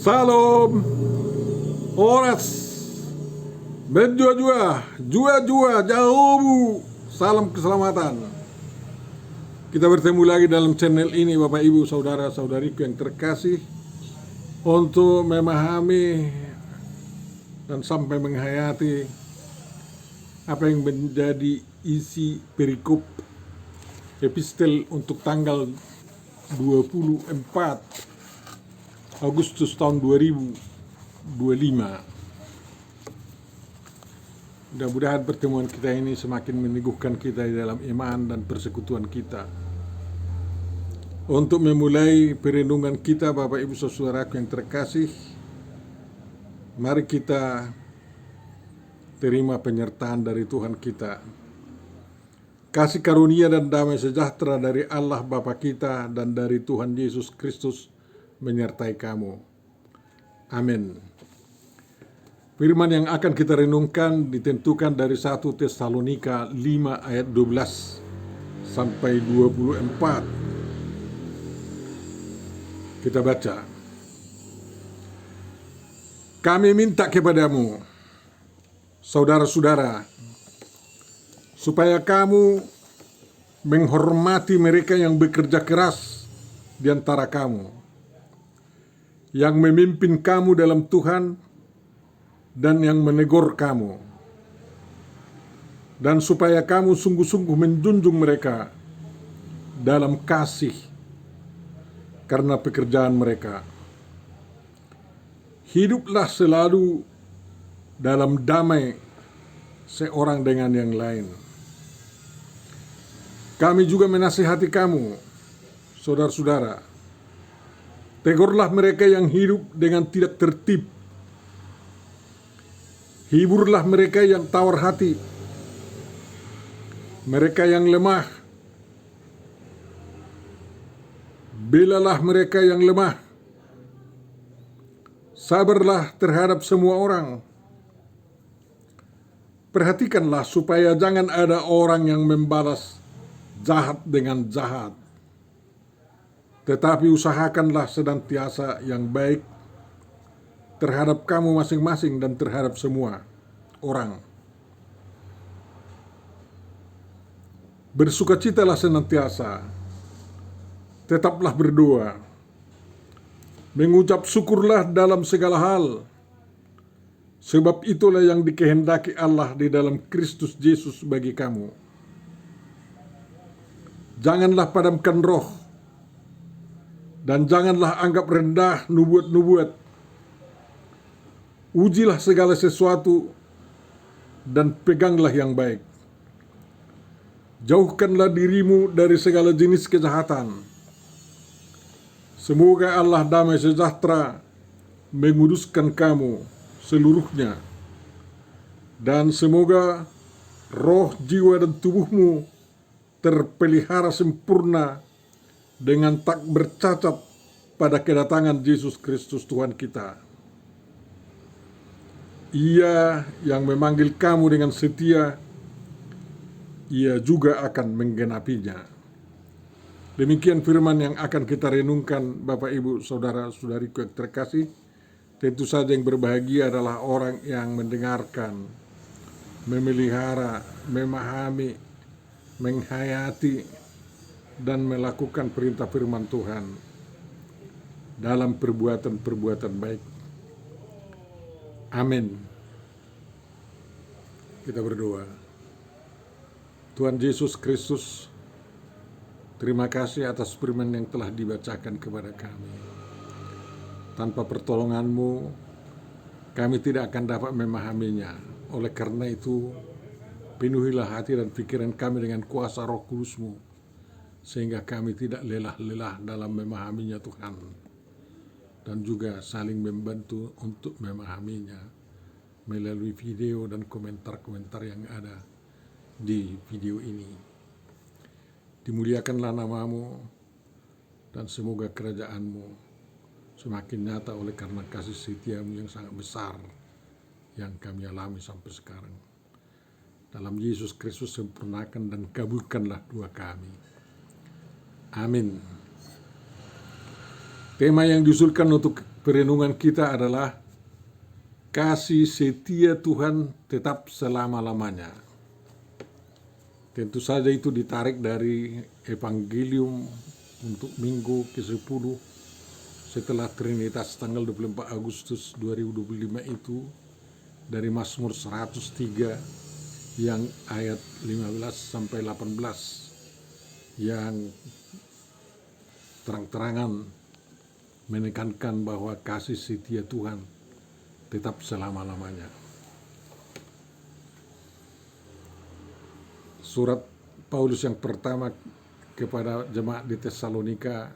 Salam, Oras, menjua-jua, jua-jua, jauh, salam keselamatan. Kita bertemu lagi dalam channel ini, Bapak Ibu, Saudara-saudariku yang terkasih, untuk memahami dan sampai menghayati apa yang menjadi isi perikop epistel untuk tanggal 24 Agustus tahun 2025. Mudah-mudahan pertemuan kita ini semakin meneguhkan kita di dalam iman dan persekutuan kita. Untuk memulai perenungan kita, Bapak Ibu Saudaraku yang terkasih, mari kita terima penyertaan dari Tuhan kita. Kasih karunia dan damai sejahtera dari Allah Bapa kita dan dari Tuhan Yesus Kristus menyertai kamu. Amin. Firman yang akan kita renungkan ditentukan dari 1 Tesalonika 5 ayat 12 sampai 24. Kita baca. Kami minta kepadamu, saudara-saudara, supaya kamu menghormati mereka yang bekerja keras di antara kamu, yang memimpin kamu dalam Tuhan dan yang menegur kamu, dan supaya kamu sungguh-sungguh menjunjung mereka dalam kasih karena pekerjaan mereka. Hiduplah selalu dalam damai seorang dengan yang lain. Kami juga menasihati kamu, saudara-saudara, tegurlah mereka yang hidup dengan tidak tertib. Hiburlah mereka yang tawar hati, mereka yang lemah. Belalah mereka yang lemah. Sabarlah terhadap semua orang. Perhatikanlah supaya jangan ada orang yang membalas jahat dengan jahat, tetapi usahakanlah senantiasa yang baik terhadap kamu masing-masing dan terhadap semua orang. Bersukacitalah senantiasa, tetaplah berdoa, mengucap syukurlah dalam segala hal, sebab itulah yang dikehendaki Allah di dalam Kristus Yesus bagi kamu. Janganlah padamkan roh, dan janganlah anggap rendah nubuat-nubuat. Ujilah segala sesuatu dan peganglah yang baik. Jauhkanlah dirimu dari segala jenis kejahatan. Semoga Allah damai sejahtera menguduskan kamu seluruhnya, dan semoga roh, jiwa, dan tubuhmu terpelihara sempurna dengan tak bercacat pada kedatangan Yesus Kristus Tuhan kita. Ia yang memanggil kamu dengan setia, Ia juga akan menggenapinya. Demikian firman yang akan kita renungkan, Bapak Ibu Saudara-saudariku yang terkasih. Tentu saja yang berbahagia adalah orang yang mendengarkan, memelihara, memahami, menghayati, dan melakukan perintah firman Tuhan dalam perbuatan-perbuatan baik. Amin. Kita berdoa. Tuhan Yesus Kristus, terima kasih atas firman yang telah dibacakan kepada kami. Tanpa pertolongan-Mu, kami tidak akan dapat memahaminya. Oleh karena itu, penuhilah hati dan pikiran kami dengan kuasa Roh Kudus-Mu, sehingga kami tidak lelah-lelah dalam memahaminya, Tuhan, dan juga saling membantu untuk memahaminya melalui video dan komentar-komentar yang ada di video ini. Dimuliakanlah nama-Mu, dan semoga kerajaan-Mu semakin nyata oleh karena kasih setia-Mu yang sangat besar yang kami alami sampai sekarang. Dalam Yesus Kristus sempurnakan dan kabulkanlah doa kami. Amin. Tema yang diusulkan untuk perenungan kita adalah kasih setia Tuhan tetap selama-lamanya. Tentu saja itu ditarik dari Evangelium untuk minggu ke-10 setelah Trinitas tanggal 24 Agustus 2025 itu, dari Mazmur 103 yang ayat 15 sampai 18 yang terang-terangan menekankan bahwa kasih setia Tuhan tetap selama-lamanya. Surat Paulus yang pertama kepada jemaat di Tesalonika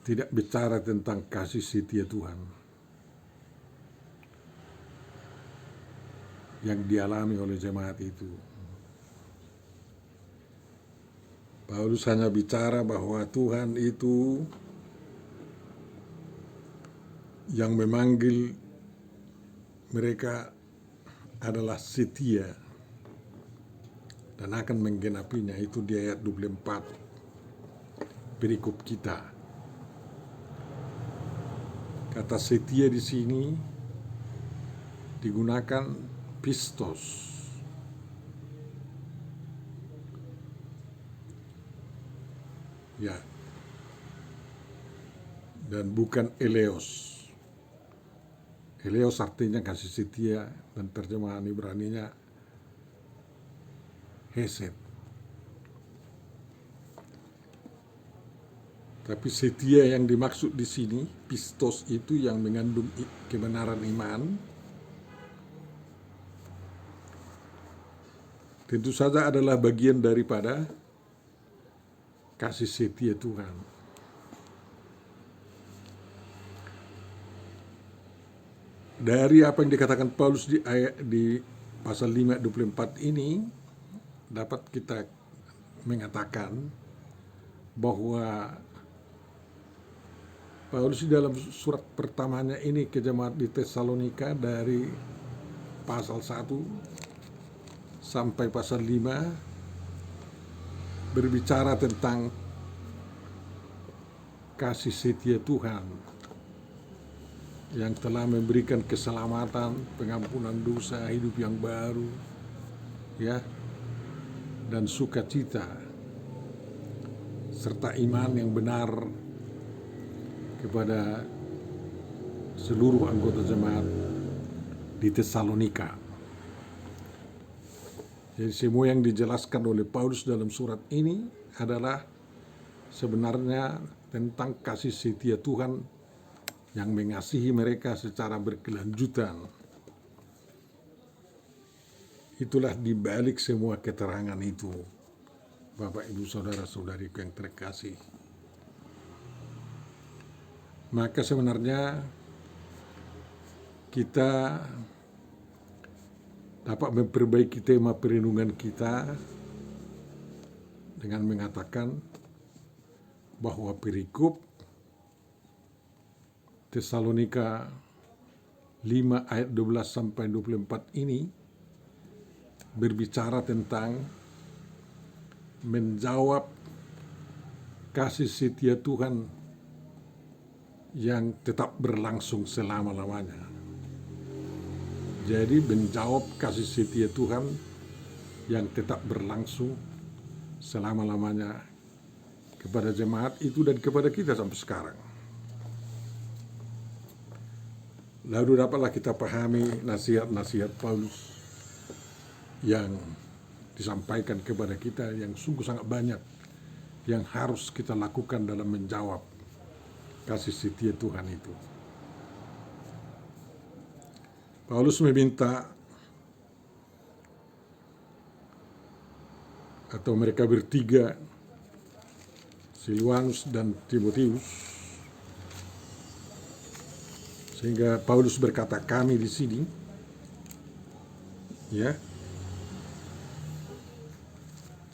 tidak bicara tentang kasih setia Tuhan yang dialami oleh jemaat itu. Paulus hanya bicara bahwa Tuhan itu yang memanggil mereka adalah setia dan akan menggenapinya. Itu di ayat 24 perikop kita. Kata setia di sini digunakan pistos. Ya. Dan bukan eleos. Eleos artinya kasih setia dan terjemahan Ibraninya hesed. Tapi setia yang dimaksud di sini, pistos, itu yang mengandung kebenaran iman. Tentu saja adalah bagian daripada kasih setia Tuhan. Dari apa yang dikatakan Paulus di pasal 5:24 ini, dapat kita mengatakan bahwa Paulus di dalam surat pertamanya ini ke jemaat di Tesalonika dari pasal 1 sampai pasal 5 berbicara tentang kasih setia Tuhan yang telah memberikan keselamatan, pengampunan dosa, hidup yang baru, ya, dan sukacita, serta iman yang benar kepada seluruh anggota jemaat di Tesalonika. Jadi semua yang dijelaskan oleh Paulus dalam surat ini adalah sebenarnya tentang kasih setia Tuhan yang mengasihi mereka secara berkelanjutan. Itulah dibalik semua keterangan itu, Bapak, Ibu, Saudara-saudariku yang terkasih. Maka sebenarnya kita dapat memperbaiki tema perenungan kita dengan mengatakan bahwa perikop Tesalonika 5 ayat 12 sampai 24 ini berbicara tentang menjawab kasih setia Tuhan yang tetap berlangsung selama-lamanya. Jadi menjawab kasih setia Tuhan yang tetap berlangsung selama-lamanya kepada jemaat itu dan kepada kita sampai sekarang. Lalu dapatlah kita pahami nasihat-nasihat Paulus yang disampaikan kepada kita yang sungguh sangat banyak yang harus kita lakukan dalam menjawab kasih setia Tuhan itu. Paulus meminta atau mereka bertiga, Silwanus dan Timotius, sehingga Paulus berkata kami di sini, ya,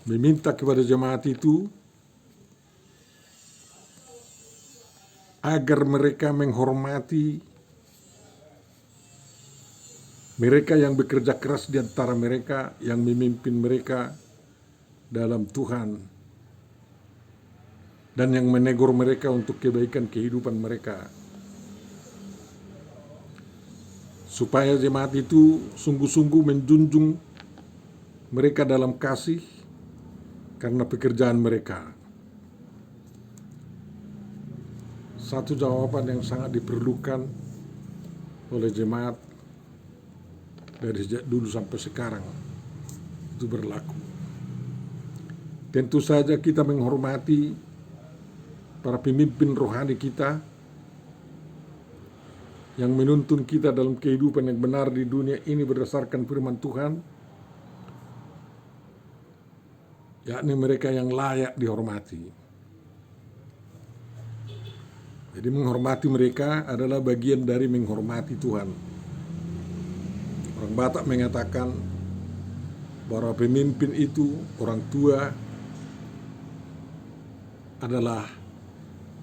meminta kepada jemaat itu agar mereka menghormati mereka yang bekerja keras di antara mereka, yang memimpin mereka dalam Tuhan, dan yang menegur mereka untuk kebaikan kehidupan mereka. Supaya jemaat itu sungguh-sungguh menjunjung mereka dalam kasih karena pekerjaan mereka. Satu jawaban yang sangat diperlukan oleh jemaat dari sejak dulu sampai sekarang itu berlaku. Tentu saja kita menghormati para pemimpin rohani kita yang menuntun kita dalam kehidupan yang benar di dunia ini berdasarkan firman Tuhan, yakni mereka yang layak dihormati. Jadi menghormati mereka adalah bagian dari menghormati Tuhan. Orang Batak mengatakan bahwa pemimpin itu, orang tua, adalah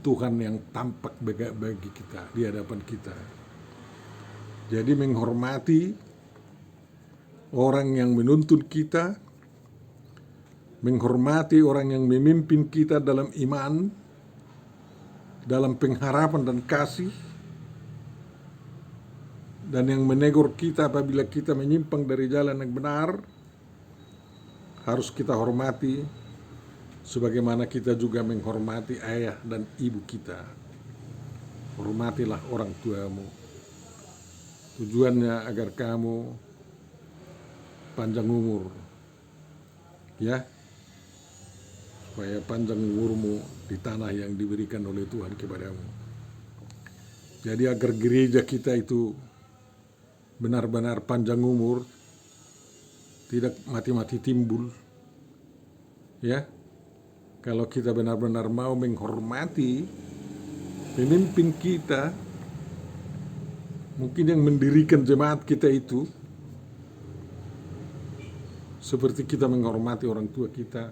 Tuhan yang tampak bagi kita, di hadapan kita. Jadi menghormati orang yang menuntun kita, menghormati orang yang memimpin kita dalam iman, dalam pengharapan dan kasih, dan yang menegur kita apabila kita menyimpang dari jalan yang benar, harus kita hormati sebagaimana kita juga menghormati ayah dan ibu kita. Hormatilah orang tuamu. Tujuannya agar kamu panjang umur, ya, supaya panjang umurmu di tanah yang diberikan oleh Tuhan kepadamu. Jadi agar gereja kita itu benar-benar panjang umur, tidak mati-mati timbul, ya. Kalau kita benar-benar mau menghormati pemimpin kita, mungkin yang mendirikan jemaat kita itu, seperti kita menghormati orang tua kita,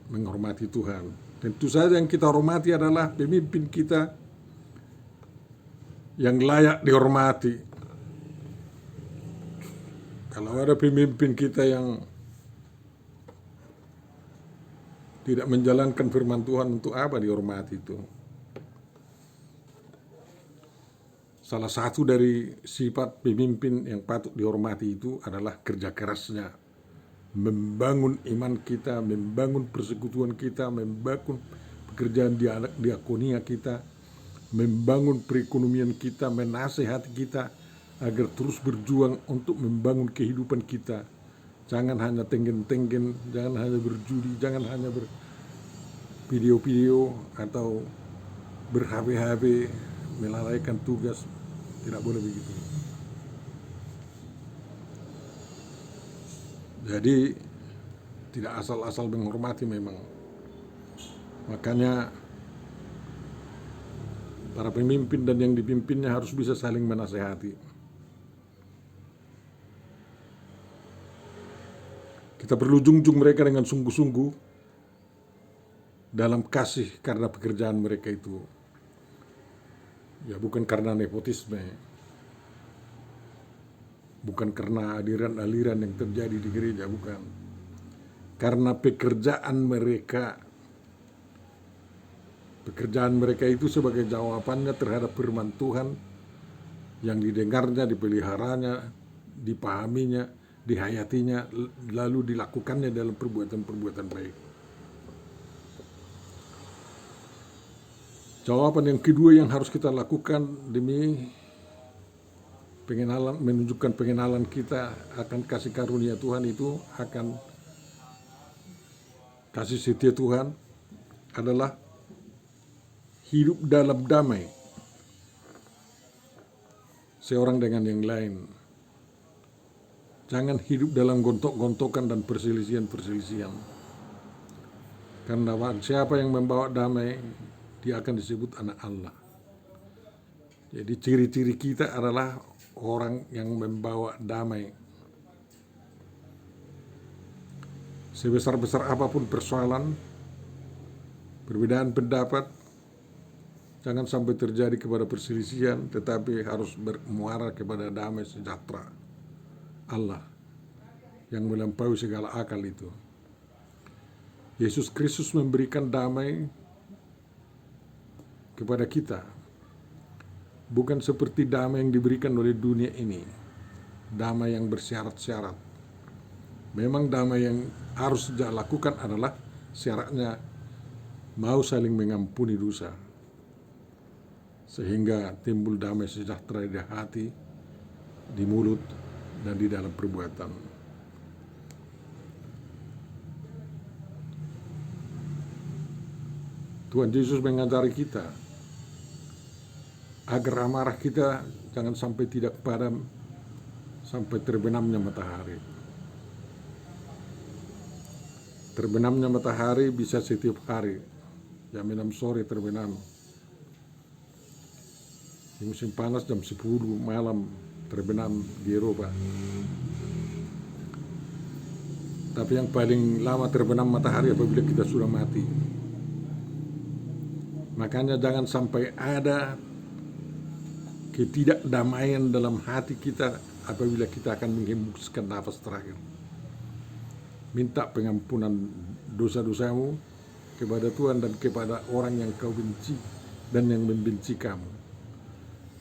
menghormati Tuhan. Tentu saja yang kita hormati adalah pemimpin kita yang layak dihormati. Kalau ada pemimpin kita yang tidak menjalankan firman Tuhan, untuk apa dihormati itu? Salah satu dari sifat pemimpin yang patut dihormati itu adalah kerja kerasnya, membangun iman kita, membangun persekutuan kita, membangun pekerjaan diakonia kita, membangun perekonomian kita, menasehati kita agar terus berjuang untuk membangun kehidupan kita. Jangan hanya tenggen-tenggen, jangan hanya berjudi, jangan hanya bervideo-video atau ber-HP, melalaikan tugas. Tidak boleh begitu. Jadi tidak asal-asal menghormati memang. Makanya para pemimpin dan yang dipimpinnya harus bisa saling menasehati. Kita perlu junjung mereka dengan sungguh-sungguh dalam kasih karena pekerjaan mereka itu. Ya, bukan karena nepotisme, bukan karena aliran-aliran yang terjadi di gereja, bukan. Karena pekerjaan mereka itu sebagai jawabannya terhadap firman Tuhan yang didengarnya, dipeliharanya, dipahaminya, dihayatinya, lalu dilakukannya dalam perbuatan-perbuatan baik. Jawaban yang kedua yang harus kita lakukan demi menunjukkan pengenalan kita akan kasih karunia Tuhan itu, akan kasih setia Tuhan, adalah hidup dalam damai seorang dengan yang lain. Jangan hidup dalam gontok-gontokan dan perselisihan-perselisihan. Karena siapa yang membawa damai, dia akan disebut anak Allah. Jadi ciri-ciri kita adalah orang yang membawa damai. Sebesar-besar apapun persoalan, perbedaan pendapat, jangan sampai terjadi kepada perselisihan, tetapi harus bermuara kepada damai sejahtera Allah yang melampaui segala akal itu. Yesus Kristus memberikan damai kepada kita. Bukan seperti damai yang diberikan oleh dunia ini. Damai yang bersyarat-syarat. Memang damai yang harus dilakukan adalah syaratnya mau saling mengampuni dosa. Sehingga timbul damai sejahtera di hati, di mulut, dan di dalam perbuatan. Tuhan Yesus mengajari kita agar amarah kita jangan sampai tidak padam sampai terbenamnya matahari. Terbenamnya matahari bisa setiap hari, jam 6 sore terbenam. Di musim panas jam 10 malam terbenam di Eropa. Tapi yang paling lama terbenam matahari apabila kita sudah mati. Makanya jangan sampai ada ketidakdamaian dalam hati kita apabila kita akan menghembuskan nafas terakhir. Minta pengampunan dosa-dosamu kepada Tuhan dan kepada orang yang kau benci dan yang membenci kamu.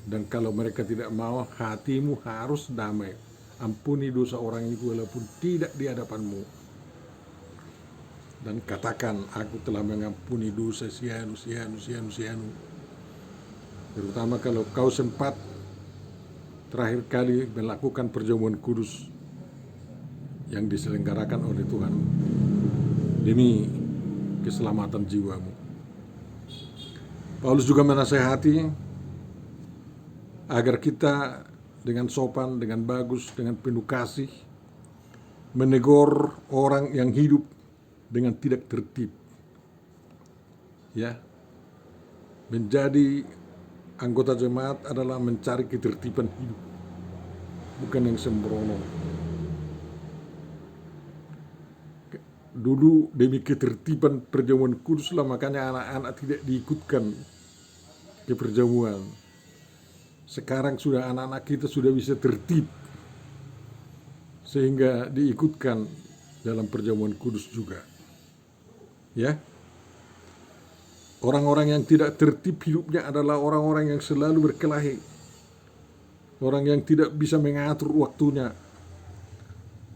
Dan kalau mereka tidak mau, hatimu harus damai. Ampuni dosa orang itu walaupun tidak di hadapanmu. Dan katakan, aku telah mengampuni dosa sianu. Terutama kalau kau sempat terakhir kali melakukan perjamuan kudus yang diselenggarakan oleh Tuhan demi keselamatan jiwamu. Paulus juga menasihati agar kita dengan sopan, dengan bagus, dengan penuh kasih menegur orang yang hidup dengan tidak tertib. Ya. Menjadi anggota jemaat adalah mencari ketertiban hidup, bukan yang sembrono. Dulu demi ketertiban perjamuan kudus lah, makanya anak-anak tidak diikutkan ke perjamuan. Sekarang sudah anak-anak kita sudah bisa tertib, sehingga diikutkan dalam perjamuan kudus juga. Ya. Orang-orang yang tidak tertib hidupnya adalah orang-orang yang selalu berkelahi. Orang yang tidak bisa mengatur waktunya.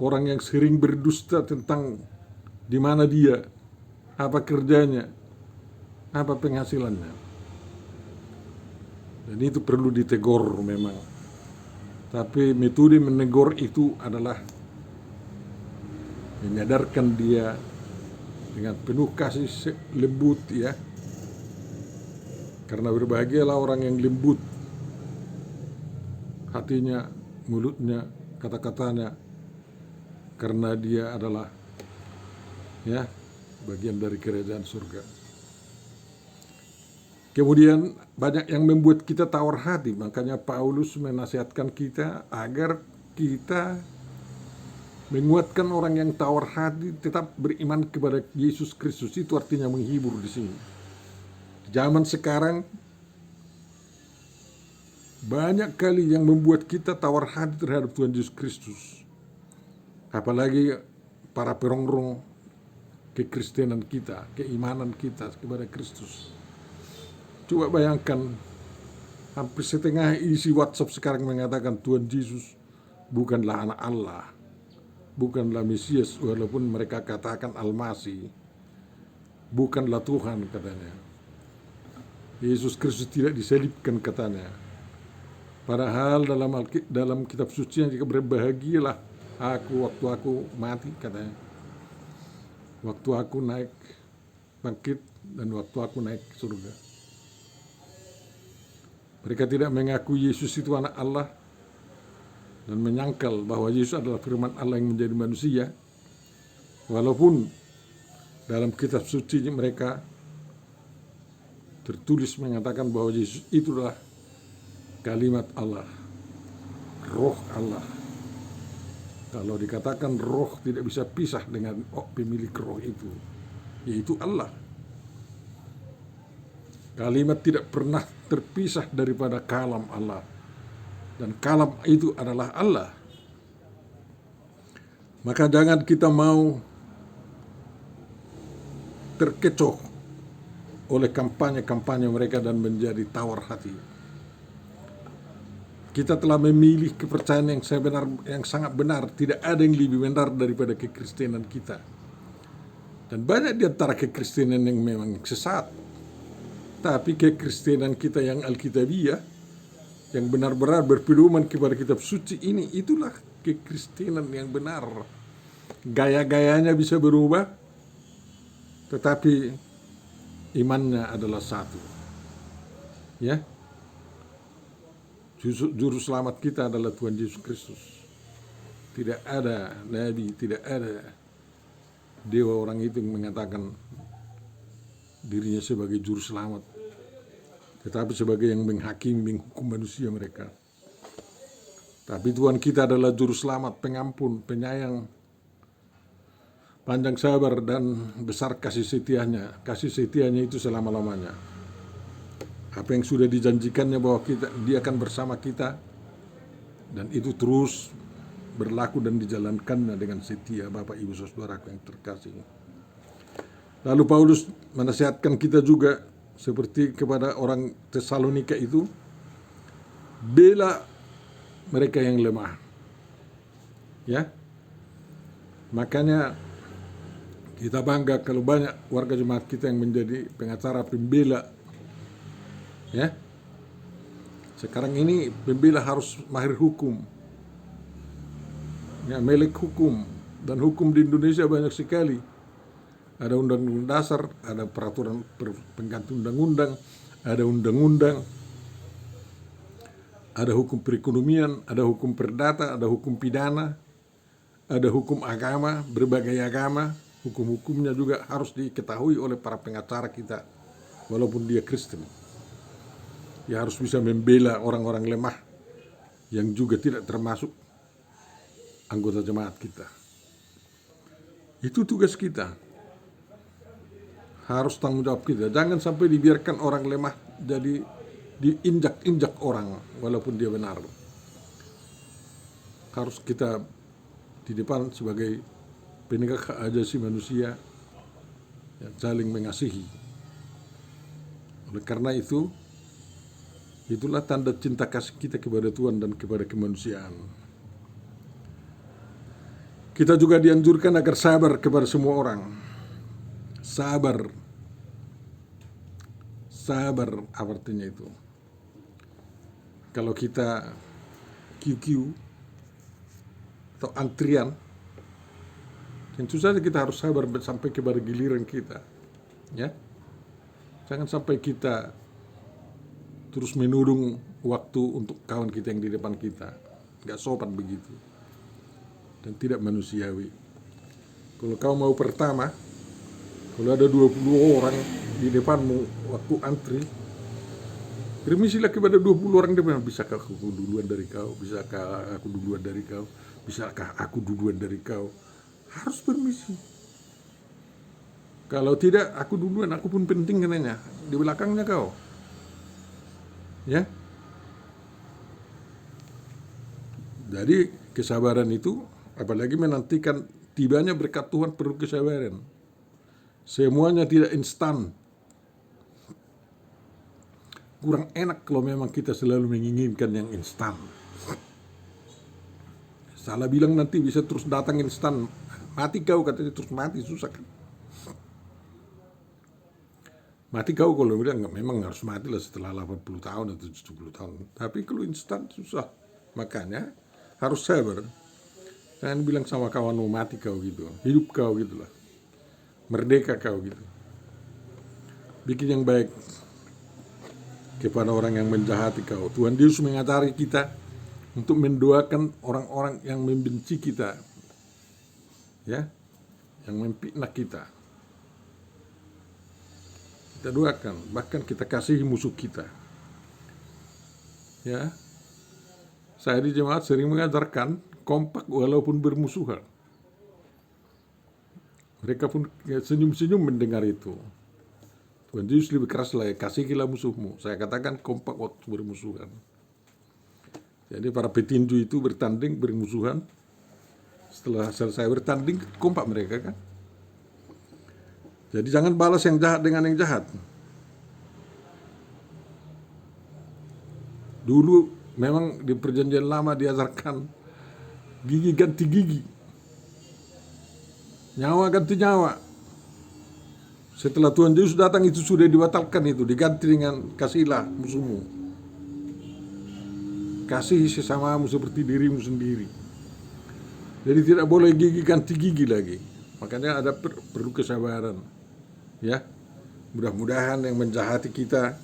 Orang yang sering berdusta tentang di mana dia, apa kerjanya, apa penghasilannya. Dan itu perlu ditegur memang. Tapi metode menegur itu adalah menyadarkan dia dengan penuh kasih lembut, ya. Karena berbahagialah orang yang lembut hatinya, mulutnya, kata-katanya, karena dia adalah bagian dari kerajaan surga. Kemudian banyak yang membuat kita tawar hati, makanya Paulus menasihatkan kita agar kita menguatkan orang yang tawar hati tetap beriman kepada Yesus Kristus. Itu artinya menghibur di sini. Zaman sekarang banyak kali yang membuat kita tawar hati terhadap Tuhan Yesus Kristus. Apalagi para perongrong kekristenan kita, keimanan kita kepada Kristus. Coba bayangkan, hampir setengah isi WhatsApp sekarang mengatakan Tuhan Yesus bukanlah anak Allah, bukanlah Mesias, walaupun mereka katakan Al-Masih, bukanlah Tuhan katanya. Yesus Kristus tidak disalibkan katanya. Padahal dalam kitab suci yang berbahagialah aku waktu aku mati katanya. Waktu aku naik bangkit dan waktu aku naik ke surga. Mereka tidak mengakui Yesus itu anak Allah dan menyangkal bahwa Yesus adalah firman Allah yang menjadi manusia. Walaupun dalam kitab suci mereka tertulis mengatakan bahwa Yesus itulah kalimat Allah, roh Allah. Kalau dikatakan roh tidak bisa pisah dengan pemilik roh itu, yaitu Allah. Kalimat tidak pernah terpisah daripada kalam Allah. Dan kalam itu adalah Allah. Maka jangan kita mau terkecoh oleh kampanye-kampanye mereka dan menjadi tawar hati. Kita telah memilih kepercayaan yang sangat benar. Tidak ada yang lebih benar daripada kekristenan kita. Dan banyak di antara kekristenan yang memang sesat. Tapi kekristenan kita yang Alkitabiah, yang benar-benar berpedoman kepada kitab suci ini, itulah kekristenan yang benar. Gaya-gayanya bisa berubah, tetapi imannya adalah satu. Ya, juru selamat kita adalah Tuhan Yesus Kristus. Tidak ada nabi, tidak ada dewa orang itu yang mengatakan dirinya sebagai juru selamat, tetapi sebagai yang menghakimi, menghukum manusia mereka. Tapi Tuhan kita adalah juru selamat, pengampun, penyayang, panjang sabar, dan besar kasih setianya. Kasih setianya itu selama-lamanya. Apa yang sudah dijanjikannya bahwa dia akan bersama kita, dan itu terus berlaku dan dijalankannya dengan setia. Bapak, Ibu, Saudaraku yang terkasih. Lalu Paulus menasihatkan kita juga seperti kepada orang Tesalonika itu, bela mereka yang lemah. Ya. Makanya kita bangga kalau banyak warga jemaat kita yang menjadi pengacara pembela. Ya. Sekarang ini pembela harus mahir hukum. Ya, melek hukum, dan hukum di Indonesia banyak sekali. Ada undang-undang dasar, ada peraturan pengganti undang-undang, ada undang-undang, ada hukum perekonomian, ada hukum perdata, ada hukum pidana, ada hukum agama, berbagai agama. Hukum-hukumnya juga harus diketahui oleh para pengacara kita, walaupun dia Kristen. Dia harus bisa membela orang-orang lemah yang juga tidak termasuk anggota jemaat kita. Itu tugas kita. Harus tanggung jawab kita. Jangan sampai dibiarkan orang lemah jadi diinjak-injak orang walaupun dia benar. Harus kita di depan sebagai penegak hak asasi manusia yang saling mengasihi. Oleh karena itu, itulah tanda cinta kasih kita kepada Tuhan dan kepada kemanusiaan. Kita juga dianjurkan agar sabar kepada semua orang. Sabar. Sabar artinya itu. Kalau kita QQ atau antrian, tentu saja kita harus sabar sampai kepada giliran kita. Ya. Jangan sampai kita terus menudung waktu untuk kawan kita yang di depan kita. Gak sopan begitu. Dan tidak manusiawi. Kalau kau mau pertama, kalau ada 20 orang di depanmu waktu antri, permisilah kepada 20 orang depan. Bisakah aku duluan dari kau? Bisakah aku duluan dari kau? Bisakah aku duluan dari kau? Harus permisi. Kalau tidak, aku duluan, aku pun penting katanya. Di belakangnya kau. Ya. Jadi kesabaran itu, apalagi menantikan tibanya berkat Tuhan, perlu kesabaran. Semuanya tidak instan. Kurang enak kalau memang kita selalu menginginkan yang instan. Salah bilang nanti bisa terus datang instan. Mati kau katanya, terus mati, susah kan. Mati kau kalau bilang memang harus mati lah setelah 80 tahun atau 70 tahun. Tapi kalau instan susah. Makanya harus sabar. Jangan bilang sama kawan mau mati kau gitu. Hidup kau gitu lah. Merdeka kau gitu. Bikin yang baik kepada orang yang menjahati kau. Tuhan Yesus mengajari kita untuk mendoakan orang-orang yang membenci kita. Ya. Yang memfitnah kita. Kita doakan, bahkan kita kasihi musuh kita. Ya. Saya di jemaat sering mengajarkan kompak walaupun bermusuhan. Mereka pun senyum-senyum mendengar itu. Tuhan Yesus lebih keras lah, kasihilah musuhmu. Saya katakan kompak waktu bermusuhan. Jadi para petinju itu bertanding, bermusuhan. Setelah selesai bertanding, kompak mereka kan. Jadi jangan balas yang jahat dengan yang jahat. Dulu memang di perjanjian lama diajarkan gigi ganti gigi, nyawa ganti nyawa. Setelah Tuhan Yesus datang itu sudah dibatalkan, itu diganti dengan kasihilah musuhmu, kasihi sesamamu seperti dirimu sendiri. Jadi tidak boleh gigi ganti gigi lagi. Makanya ada perlu kesabaran, ya. Mudah-mudahan yang menjahati kita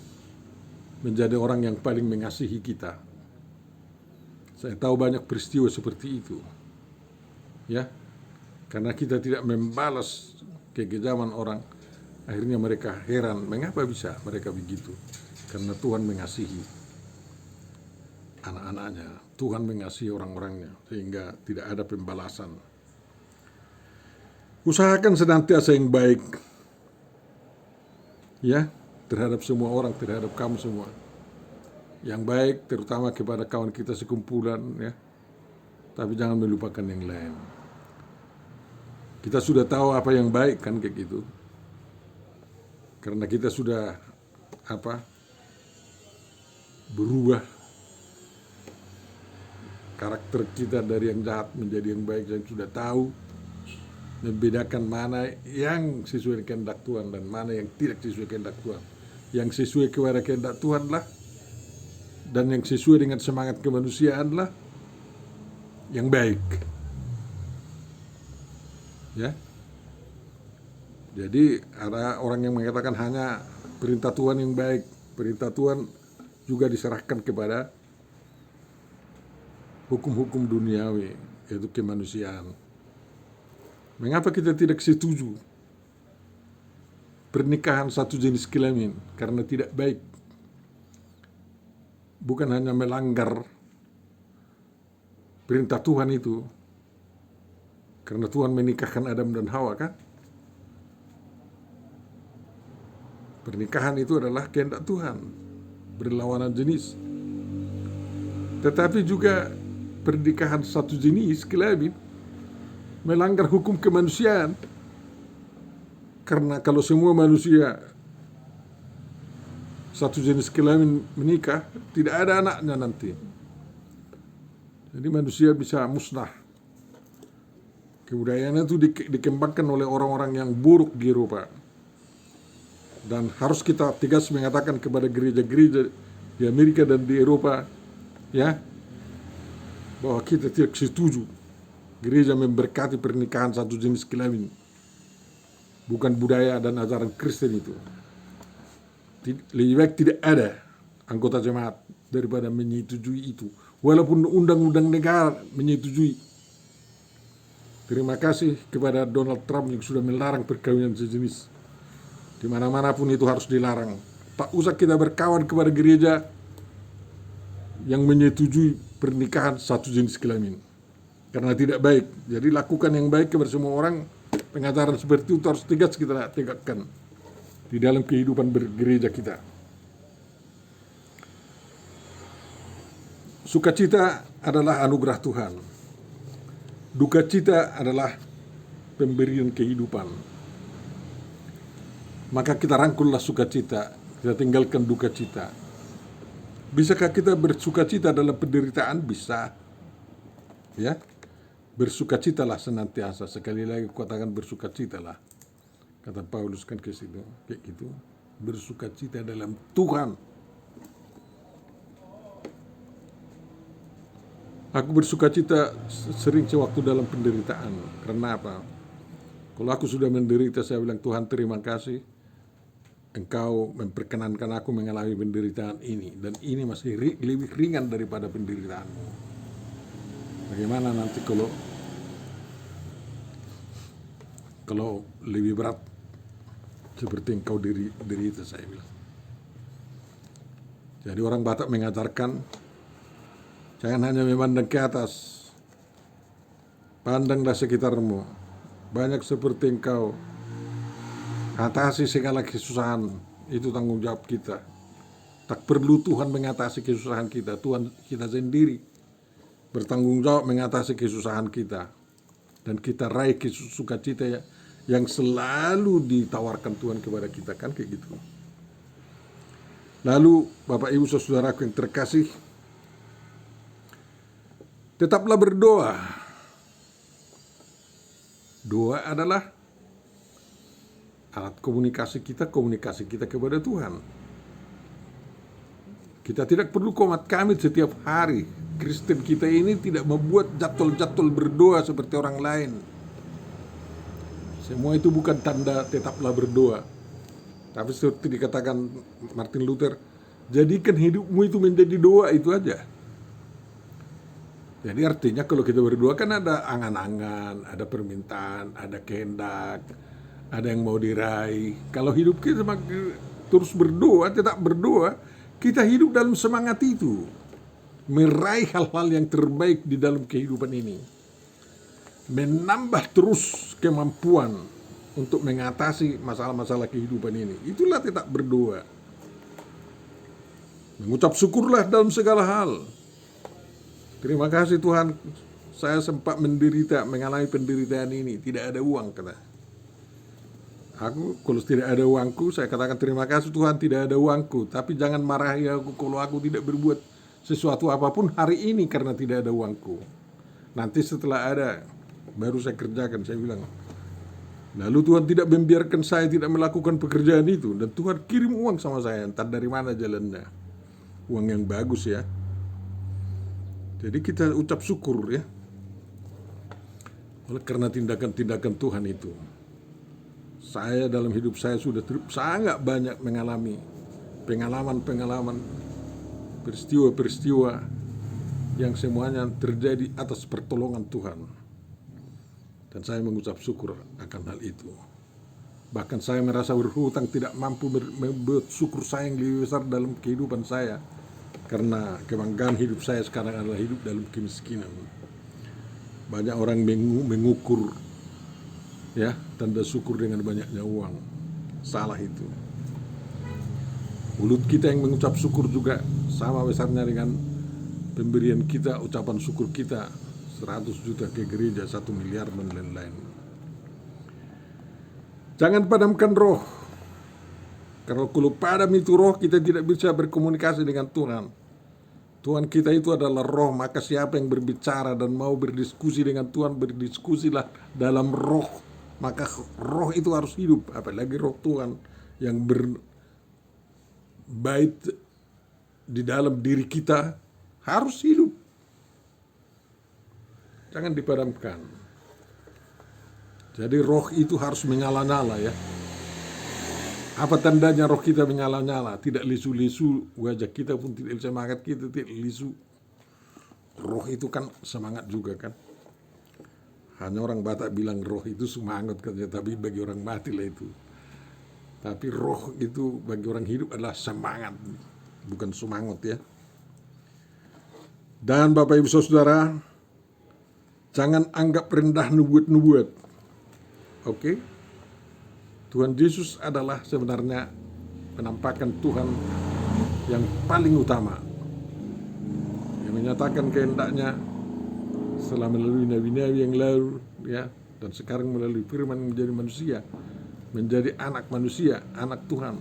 menjadi orang yang paling mengasihi kita. Saya tahu banyak peristiwa seperti itu, ya. Karena kita tidak membalas kekejaman orang, akhirnya mereka heran mengapa bisa mereka begitu. Karena Tuhan mengasihi anak-anaknya, Tuhan mengasihi orang-orangnya, sehingga tidak ada pembalasan. Usahakan senantiasa yang baik, ya, terhadap semua orang, terhadap kamu semua. Yang baik terutama kepada kawan kita sekumpulan, ya. Tapi jangan melupakan yang lain. Kita sudah tahu apa yang baik kan, kayak gitu. Karena kita sudah berubah karakter kita dari yang jahat menjadi yang baik, dan sudah tahu membedakan mana yang sesuai kehendak Tuhan dan mana yang tidak sesuai kehendak Tuhan. Yang sesuai kepada kehendak Tuhan lah, dan yang sesuai dengan semangat kemanusiaan lah yang baik, ya. Jadi ada orang yang mengatakan hanya perintah Tuhan yang baik. Perintah Tuhan juga diserahkan kepada hukum-hukum duniawi, yaitu kemanusiaan. Mengapa kita tidak setuju pernikahan satu jenis kelamin? Karena tidak baik. Bukan hanya melanggar perintah Tuhan itu, karena Tuhan menikahkan Adam dan Hawa, kan? Pernikahan itu adalah kehendak Tuhan, berlawanan jenis. Tetapi juga pernikahan satu jenis kelamin melanggar hukum kemanusiaan. Karena kalau semua manusia satu jenis kelamin menikah, tidak ada anaknya nanti. Jadi manusia bisa musnah. Kebudayaannya itu dikembangkan oleh orang-orang yang buruk di Eropa. Dan harus kita tegas mengatakan kepada gereja-gereja di Amerika dan di Eropa, ya, bahwa kita tidak setuju gereja memberkati pernikahan satu jenis kelamin. Bukan budaya dan ajaran Kristen itu. Lebih baik tidak ada anggota jemaat daripada menyetujui itu, walaupun undang-undang negara menyetujui. Terima kasih kepada Donald Trump yang sudah melarang perkawinan sejenis. Di mana-mana pun itu harus dilarang. Tak usah kita berkawan kepada gereja yang menyetujui pernikahan satu jenis kelamin, karena tidak baik. Jadi lakukan yang baik kepada semua orang. Pengajaran seperti itu harus tegas kita tegakkan di dalam kehidupan bergereja kita. Sukacita adalah anugerah Tuhan. Duka cita adalah pemberian kehidupan. Maka kita rangkullah sukacita, kita tinggalkan duka cita. Bisakah kita bersukacita dalam penderitaan? Bisa, ya. Bersukacitalah senantiasa. Sekali lagi katakan bersukacitalah. Kata Paulus kan ke situ, kayak gitu. Bersukacita dalam Tuhan. Aku bersukacita sering sewaktu dalam penderitaan. Karena apa? Kalau aku sudah menderita, saya bilang, Tuhan terima kasih, Engkau memperkenankan aku mengalami penderitaan ini. Dan ini masih lebih ringan daripada penderitaanmu. Bagaimana nanti kalau lebih berat seperti engkau derita, saya bilang. Jadi orang Batak mengajarkan, jangan hanya memandang ke atas, pandanglah sekitarmu. Banyak seperti engkau, atasi segala kesusahan, itu tanggung jawab kita. Tak perlu Tuhan mengatasi kesusahan kita, Tuhan kita sendiri bertanggung jawab mengatasi kesusahan kita. Dan kita raih sukacita yang selalu ditawarkan Tuhan kepada kita, kan kayak gitu. Lalu Bapak Ibu Saudaraku yang terkasih, tetaplah berdoa. Doa adalah alat komunikasi kita kepada Tuhan. Kita tidak perlu komat kamit setiap hari. Kristen kita ini tidak membuat jadwal-jadwal berdoa seperti orang lain. Semua itu bukan tanda tetaplah berdoa. Tapi seperti dikatakan Martin Luther, jadikan hidupmu itu menjadi doa, itu aja. Jadi artinya kalau kita berdoa kan ada angan-angan, ada permintaan, ada kehendak, ada yang mau diraih. Kalau hidup kita terus berdoa, tetap berdoa, kita hidup dalam semangat itu, meraih hal-hal yang terbaik di dalam kehidupan ini, menambah terus kemampuan untuk mengatasi masalah-masalah kehidupan ini. Itulah tetap berdoa. Mengucap syukurlah dalam segala hal. Terima kasih Tuhan, saya sempat mengalami penderitaan ini, tidak ada uang, kata. Aku kalau tidak ada uangku, saya katakan terima kasih Tuhan tidak ada uangku, tapi jangan marahi aku kalau aku tidak berbuat sesuatu apapun hari ini karena tidak ada uangku. Nanti setelah ada, baru saya kerjakan, saya bilang. Lalu Tuhan tidak membiarkan saya tidak melakukan pekerjaan itu, dan Tuhan kirim uang sama saya, entah dari mana jalannya. Uang yang bagus ya. Jadi kita ucap syukur ya, oleh karena tindakan-tindakan Tuhan itu. Saya dalam hidup saya sudah sangat banyak mengalami pengalaman-pengalaman, peristiwa-peristiwa yang semuanya terjadi atas pertolongan Tuhan. Dan saya mengucap syukur akan hal itu. Bahkan saya merasa berhutang tidak mampu membuat syukur saya yang lebih besar dalam kehidupan saya. Karena kebanggaan hidup saya sekarang adalah hidup dalam kemiskinan. Banyak orang mengukur ya tanda syukur dengan banyaknya uang. Salah itu. Mulut kita yang mengucap syukur juga sama besarnya dengan pemberian kita, ucapan syukur kita 100 juta ke gereja, 1 miliar dan lain-lain. Jangan padamkan roh. Karena kalau padam itu roh, kita tidak bisa berkomunikasi dengan Tuhan. Tuhan kita itu adalah roh, maka siapa yang berbicara dan mau berdiskusi dengan Tuhan, berdiskusilah dalam roh. Maka roh itu harus hidup, apalagi roh Tuhan yang berbait di dalam diri kita harus hidup. Jangan dipadamkan. Jadi roh itu harus menyala-nyala ya. Apa tandanya roh kita menyala-nyala? Tidak lisu-lisu, wajah kita pun tidak, semangat kita tidak lisu. Roh itu kan semangat juga kan. Hanya orang Batak bilang roh itu semangat katanya, tapi bagi orang mati lah itu. Tapi roh itu bagi orang hidup adalah semangat, bukan semangat ya. Dan Bapak Ibu Saudara, jangan anggap rendah nubuat-nubuat. Oke? Tuhan Yesus adalah sebenarnya penampakan Tuhan yang paling utama, yang menyatakan kehendaknya setelah melalui nabi-nabi yang lalu ya, dan sekarang melalui firman menjadi manusia, menjadi anak manusia, anak Tuhan,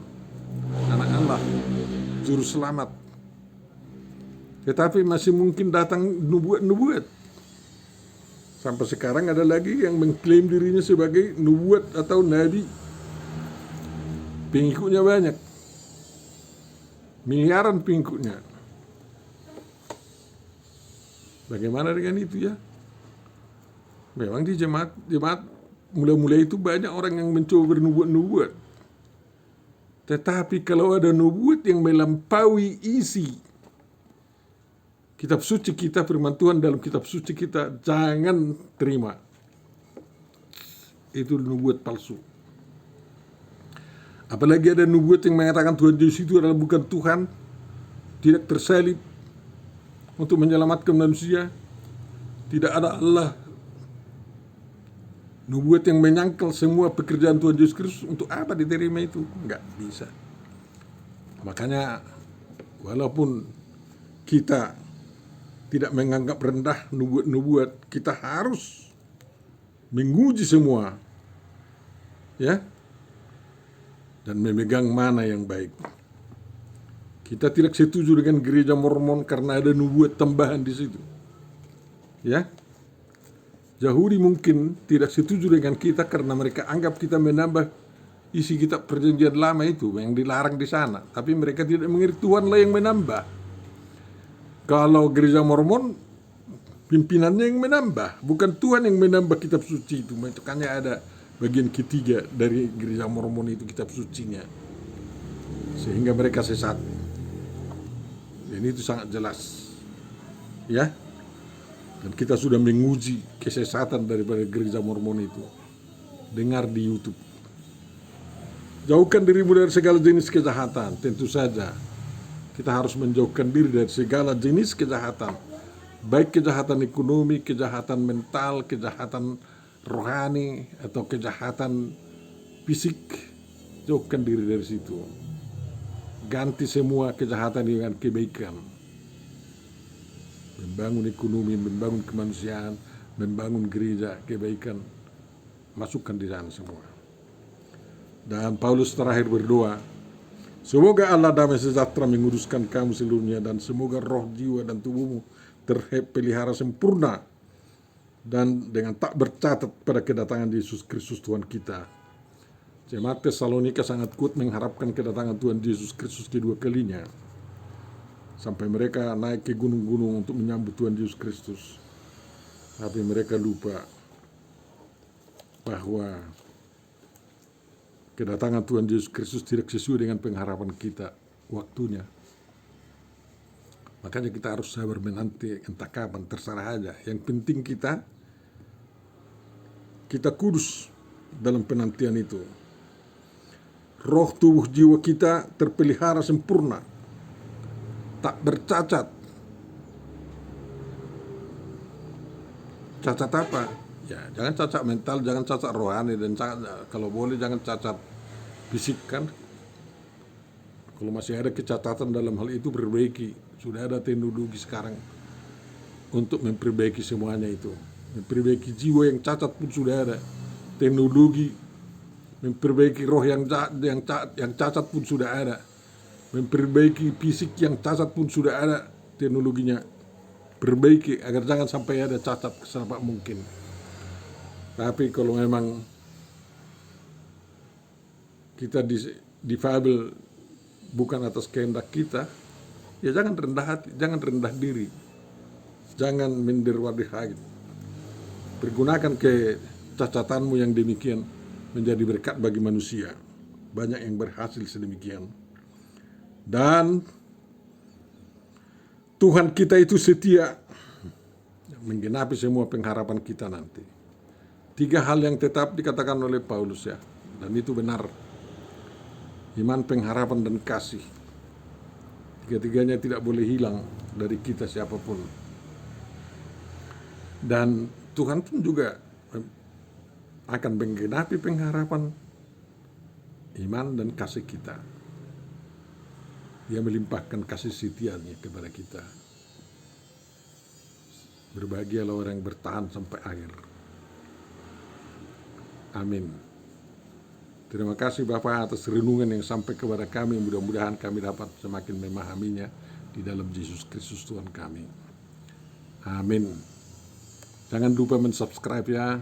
anak Allah, juru selamat. Tetapi masih mungkin datang nubuat-nubuat. Sampai sekarang ada lagi yang mengklaim dirinya sebagai nubuat atau nabi. Pengikutnya banyak, miliaran pengikutnya. Bagaimana dengan itu ya? Memang di jemaat mulai-mulai itu banyak orang yang mencoba bernubuat-nubuat. Tetapi kalau ada nubuat yang melampaui isi kitab suci kita, firman Tuhan dalam kitab suci kita, jangan terima. Itu nubuat palsu. Apalagi ada nubuat yang mengatakan Tuhan Yesus itu adalah bukan Tuhan, tidak tersalib untuk menyelamatkan manusia, tidak ada Allah. Nubuat yang menyangkal semua pekerjaan Tuhan Yesus Kristus, untuk apa diterima itu? Enggak bisa. Makanya walaupun kita tidak menganggap rendah nubuat-nubuat, kita harus menguji semua ya, dan memegang mana yang baik. Kita tidak setuju dengan gereja Mormon karena ada nubuat tambahan di situ. Ya. Yahudi mungkin tidak setuju dengan kita karena mereka anggap kita menambah isi kitab perjanjian lama itu yang dilarang di sana. Tapi mereka tidak mengerti Tuhanlah yang menambah. Kalau gereja Mormon, pimpinannya yang menambah, bukan Tuhan yang menambah kitab suci itu. Makanya ada bagian ketiga dari gereja Mormon itu kitab sucinya. Sehingga mereka sesat. Dan itu sangat jelas. Ya. Dan kita sudah menguji kesesatan daripada gereja Mormon itu. Dengar di YouTube. Jauhkan dirimu dari segala jenis kejahatan. Tentu saja kita harus menjauhkan diri dari segala jenis kejahatan. Baik kejahatan ekonomi, kejahatan mental, kejahatan rohani, atau kejahatan fisik. Jauhkan diri dari situ. Ganti semua kejahatan dengan kebaikan. Membangun ekonomi, membangun kemanusiaan, membangun gereja, kebaikan, masukkan di sana semua. Dan Paulus terakhir berdoa, semoga Allah damai sejahtera menguruskan kamu seluruhnya, dan semoga roh, jiwa, dan tubuhmu terpelihara sempurna dan dengan tak bercatat pada kedatangan Yesus Kristus Tuhan kita. Jemaat Tesalonika sangat kuat mengharapkan kedatangan Tuhan Yesus Kristus kedua kalinya. Sampai mereka naik ke gunung-gunung untuk menyambut Tuhan Yesus Kristus. Tapi mereka lupa bahwa kedatangan Tuhan Yesus Kristus tidak sesuai dengan pengharapan kita waktunya. Makanya kita harus sabar menanti, entah kapan, terserah aja. Yang penting kita kudus dalam penantian itu. Roh, tubuh, jiwa kita terpelihara sempurna, tak bercacat. Cacat apa? Ya, jangan cacat mental, jangan cacat rohani, dan kalau boleh jangan cacat fisik kan. Kalau masih ada kecacatan dalam hal itu, perbaiki. Sudah ada teknologi sekarang untuk memperbaiki semuanya itu. Memperbaiki jiwa yang cacat pun sudah ada teknologi. Memperbaiki roh yang cacat pun sudah ada. Memperbaiki fisik yang cacat pun sudah ada teknologinya. Perbaiki agar jangan sampai ada cacat sedapat mungkin. Tapi kalau memang kita difabel bukan atas kehendak kita, ya jangan rendah hati, jangan rendah diri, jangan minder wadih hait. Pergunakan kecacatanmu yang demikian menjadi berkat bagi manusia. Banyak yang berhasil sedemikian. Dan Tuhan kita itu setia menggenapi semua pengharapan kita nanti. 3 hal yang tetap dikatakan oleh Paulus ya, dan itu benar. Iman, pengharapan, dan kasih. 3-tiganya tidak boleh hilang dari kita siapapun. Dan Tuhan pun juga akan menggenapi pengharapan, iman, dan kasih kita. Dia melimpahkan kasih setianya kepada kita. Berbahagialah orang yang bertahan sampai akhir. Amin. Terima kasih Bapak atas renungan yang sampai kepada kami. Mudah-mudahan kami dapat semakin memahaminya di dalam Yesus Kristus Tuhan kami. Amin. Jangan lupa mensubscribe ya.